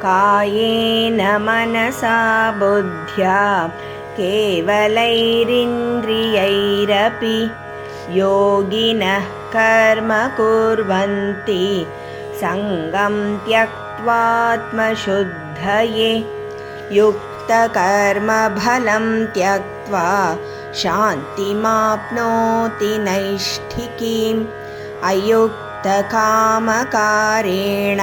कायेन मनसा बुद्ध्या केवलैरिन्द्रियैरपि योगिनः कर्म कुर्वन्ति सङ्गं त्यक्त्वात्मशुद्धये। युक्तकर्मफलं त्यक्त्वा शान्तिमाप्नोति नैष्ठिकीम्। अयुक्तकामकारेण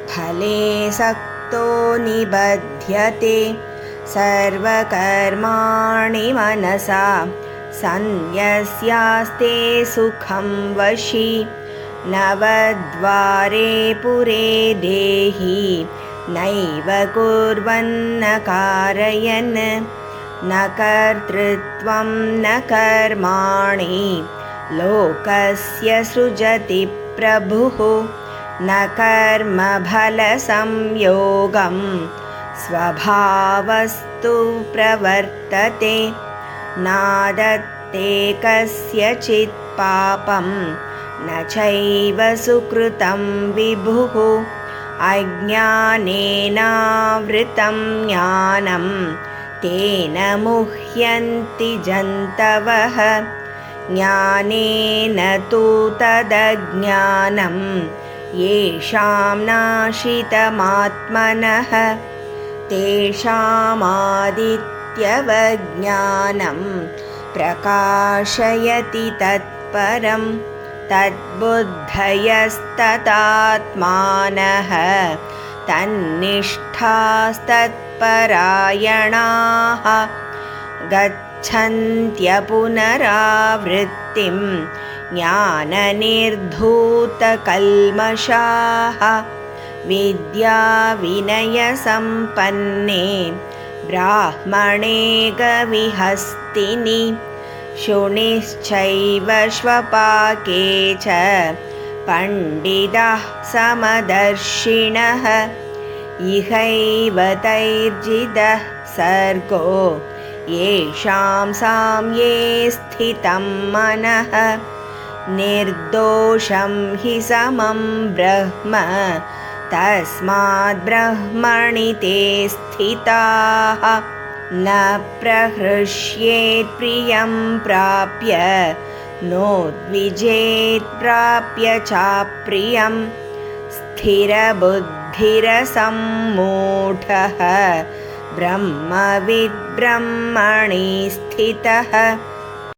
फले सक्तो निबध्यते। सर्वकर्माणि मनसा सन्न्यस्यास्ते सुखं वशी। नवद्वारे पुरे देहि नैव कुर्वन्न कारयन्। न कर्तृत्वं न कर्माणि लोकस्य सृजति प्रभुः। न कर्मफलसंयोगं स्वभावस्तु प्रवर्तते। नादत्ते कस्यचित् पापं न चैव सुकृतं विभुः। अज्ञानेनावृतं ज्ञानं तेन मुह्यन्ति जन्तवः। ज्ञानेन तु तदज्ञानं येषां नाशितमात्मनः। तेषामादित्यवज्ञानं प्रकाशयति तत्परं। तद्बुद्धयस्तदात्मानः तन्निष्ठास्तत्परायणाः गच्छन्त्यपुनरावृत्तिं ज्ञाननिर्धूतकल्मषाः। विद्याविनयसम्पन्ने ब्राह्मणे गविहस्तिनि शुनिश्चैव श्वपाके च पण्डिताः समदर्शिनः। इहैव तैर्जितः सर्गो येषां साम्ये स्थितं मनः। निर्दोषं हि समं ब्रह्म तस्माद् ब्रह्मणि ते स्थिताः। न प्रहृष्येत् प्रियं प्राप्य नोद्विजेत् प्राप्य चाप्रियं। स्थिरबुद्धिरसम्मूढः ब्रह्मविद् ब्रह्मणि स्थितः।